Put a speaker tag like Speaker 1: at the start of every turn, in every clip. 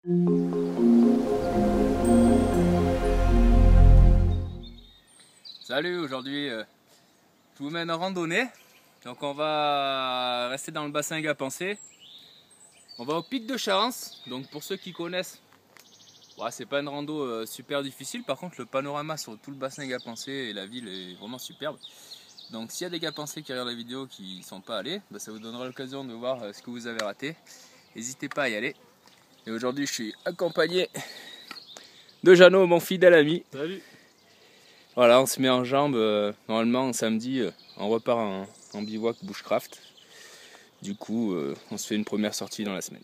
Speaker 1: Salut, aujourd'hui je vous mène en randonnée. Donc on va rester dans le bassin Gapençais. On va au pic de Charence. Donc pour ceux qui connaissent, c'est pas une rando super difficile. Par contre le panorama sur tout le bassin Gapençais et la ville est vraiment superbe. Donc s'il y a des Gapençais qui regardent la vidéo qui ne sont pas allés, ça vous donnera l'occasion de voir ce que vous avez raté. N'hésitez pas à y aller. Et aujourd'hui je suis accompagné de Jeannot, mon fidèle ami.
Speaker 2: Salut.
Speaker 1: Voilà, on se met en jambes, normalement samedi, on repart en bivouac bushcraft. Du coup, on se fait une première sortie dans la semaine.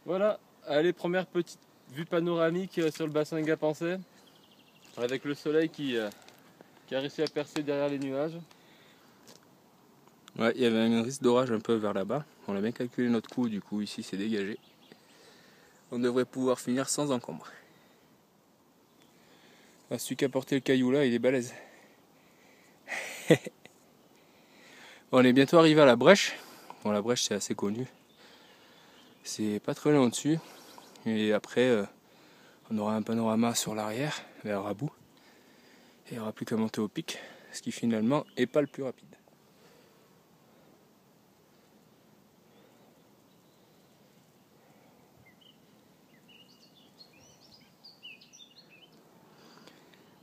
Speaker 2: Voilà, allez, première petite vue panoramique sur le bassin Gapençais, avec le soleil qui a réussi à percer derrière les nuages.
Speaker 1: Ouais, il y avait un risque d'orage un peu vers là-bas. On a bien calculé notre coup, du coup ici c'est dégagé. On devrait pouvoir finir sans encombre. Celui qui a porté le caillou là, il est balèze. On est bientôt arrivé à la brèche. Bon, la brèche c'est assez connu. C'est pas très loin au-dessus. Et après, on aura un panorama sur l'arrière, vers Rabou. Et il n'y aura plus qu'à monter au pic, ce qui finalement n'est pas le plus rapide.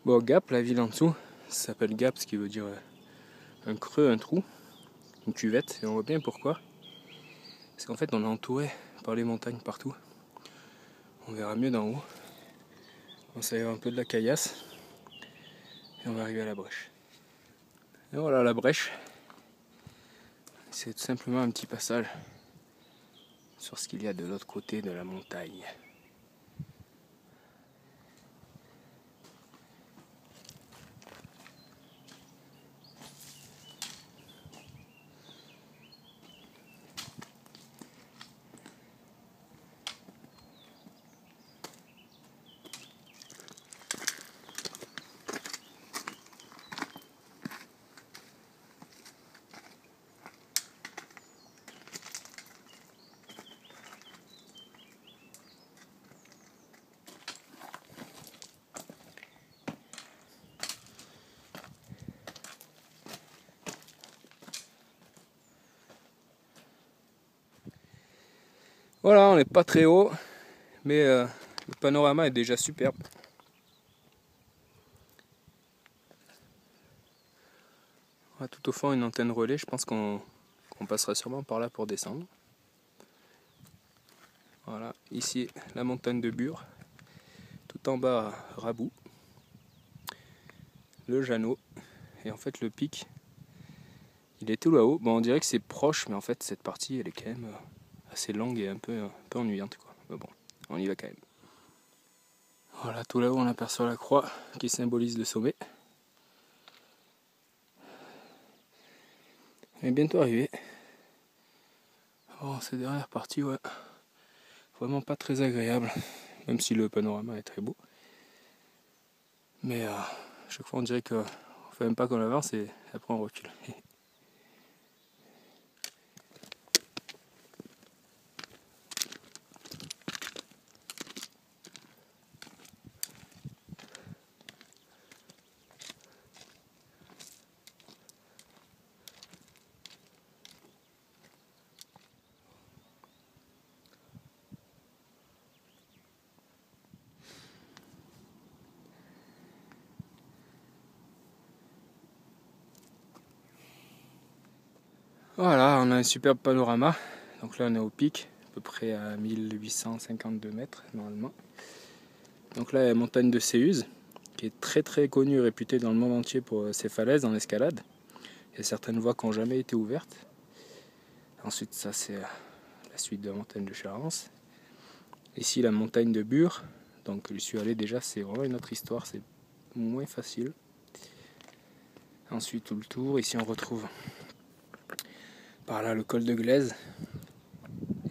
Speaker 1: Bon, Gap, la ville en dessous, ça s'appelle Gap, ce qui veut dire un creux, un trou, une cuvette, et on voit bien pourquoi. Parce qu'en fait, on est entouré par les montagnes partout. On verra mieux d'en haut. On s'aère un peu de la caillasse, et on va arriver à la brèche. Et voilà la brèche. C'est tout simplement un petit passage sur ce qu'il y a de l'autre côté de la montagne. Voilà, on n'est pas très haut, mais le panorama est déjà superbe. On a tout au fond une antenne relais, je pense qu'on passera sûrement par là pour descendre. Voilà, ici la montagne de Bure, tout en bas Rabou, le Jeannot, et en fait le pic, il est tout là-haut. Bon, on dirait que c'est proche, mais en fait cette partie elle est quand même assez longue et un peu ennuyante, quoi. Mais bon, on y va quand même. Voilà, tout là-haut on aperçoit la croix qui symbolise le sommet. On est bientôt arrivé. Bon, cette dernière partie, ouais, vraiment pas très agréable, même si le panorama est très beau. Mais chaque fois on dirait qu'on fait même pas qu'on avance et après on recule. Voilà, on a un superbe panorama. Donc là on est au pic, à peu près à 1852 mètres normalement. Donc là il y a la montagne de Séuse, qui est très très connue et réputée dans le monde entier pour ses falaises en escalade. Il y a certaines voies qui n'ont jamais été ouvertes. Ensuite ça c'est la suite de la montagne de Charence. Ici la montagne de Bure, donc je suis allé déjà, c'est vraiment une autre histoire, c'est moins facile. Ensuite tout le tour, ici on retrouve par là le col de Glaise.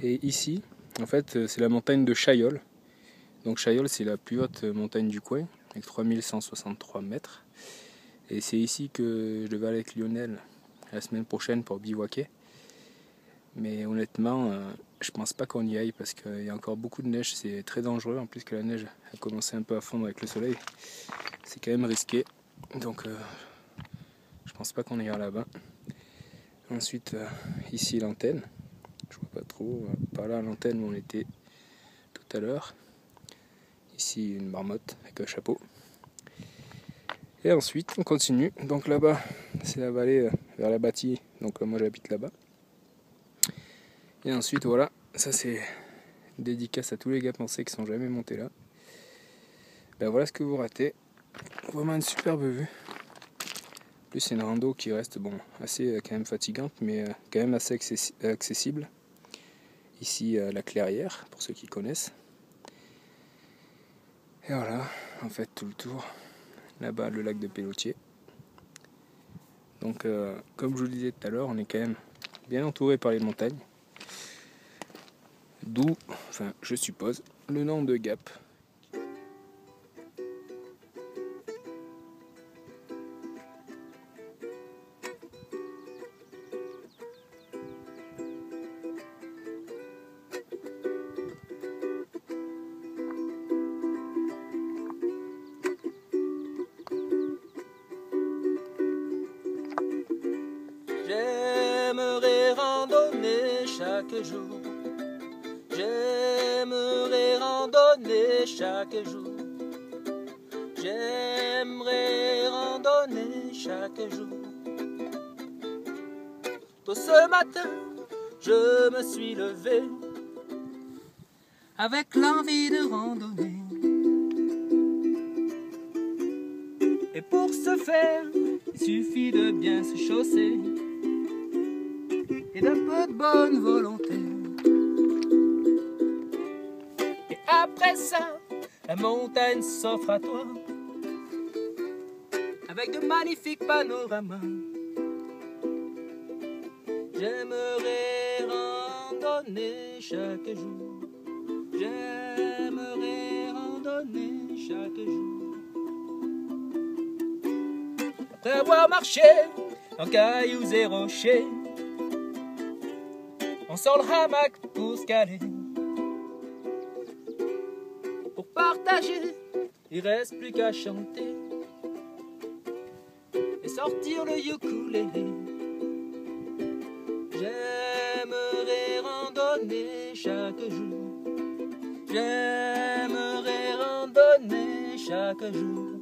Speaker 1: Et ici, en fait, c'est la montagne de Chaillol. Donc Chaillol, c'est la plus haute montagne du coin, avec 3163 mètres. Et c'est ici que je devais aller avec Lionel la semaine prochaine pour bivouaquer. Mais honnêtement, je pense pas qu'on y aille parce qu'il y a encore beaucoup de neige, c'est très dangereux. En plus que la neige a commencé un peu à fondre avec le soleil, c'est quand même risqué. Donc je pense pas qu'on ira là-bas. Ensuite, ici l'antenne. Je vois pas trop. Par là l'antenne où on était tout à l'heure. Ici une marmotte avec un chapeau. Et ensuite on continue. Donc là-bas c'est la vallée vers la Bâtie. Donc moi j'habite là-bas. Et ensuite voilà, ça c'est dédicace à tous les gars pensés qui sont jamais montés là. Ben voilà ce que vous ratez. Vraiment une superbe vue. En plus c'est une rando qui reste bon assez quand même fatigante mais quand même assez accessible. Ici la Clairière pour ceux qui connaissent. Et voilà, en fait tout le tour. Là-bas le lac de Pélotier. Donc comme je vous le disais tout à l'heure, on est quand même bien entouré par les montagnes. D'où, enfin je suppose, le nom de Gap.
Speaker 3: J'aimerais randonner chaque jour. J'aimerais randonner chaque jour. J'aimerais randonner chaque jour. Tôt ce matin, je me suis levé avec l'envie de randonner. Et pour ce faire, il suffit de bien se chausser et d'un peu de bonne volonté. Et après ça, la montagne s'offre à toi avec de magnifiques panoramas. J'aimerais randonner chaque jour. J'aimerais randonner chaque jour. Après avoir marché en cailloux et rochers, on sort le hamac pour se caler. Pour partager, il reste plus qu'à chanter et sortir le ukulélé. J'aimerais randonner chaque jour. J'aimerais randonner chaque jour.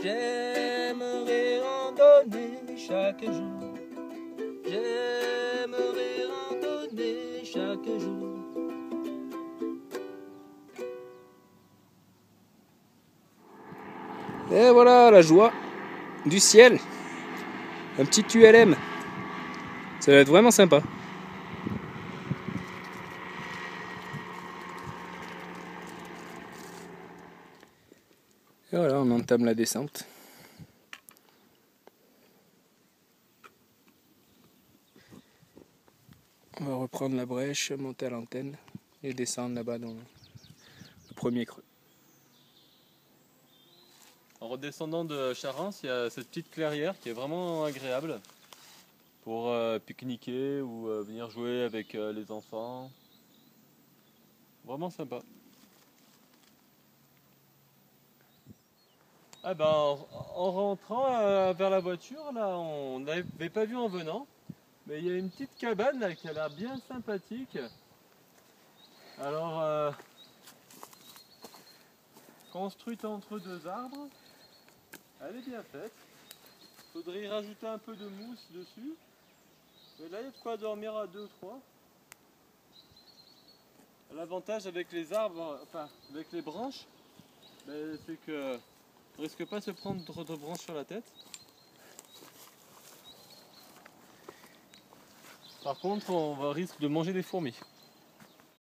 Speaker 3: J'aimerais randonner chaque jour. J'aimerais randonner chaque jour.
Speaker 1: Et voilà la joie du ciel. Un petit ULM. Ça va être vraiment sympa. Et voilà, on entame la descente. On va reprendre la brèche, monter à l'antenne et descendre là-bas dans le premier creux.
Speaker 2: En redescendant de Charens, il y a cette petite clairière qui est vraiment agréable pour pique-niquer ou venir jouer avec les enfants. Vraiment sympa. Ah ben, en rentrant vers la voiture, là, on n'avait pas vu en venant, mais il y a une petite cabane là, qui a l'air bien sympathique. Alors, construite entre deux arbres, elle est bien faite. Faudrait y rajouter un peu de mousse dessus. Mais là, il y a de quoi dormir à 2 ou 3. L'avantage avec les arbres, enfin avec les branches, c'est que on risque pas de se prendre de branches sur la tête. Par contre, on risque de manger des fourmis.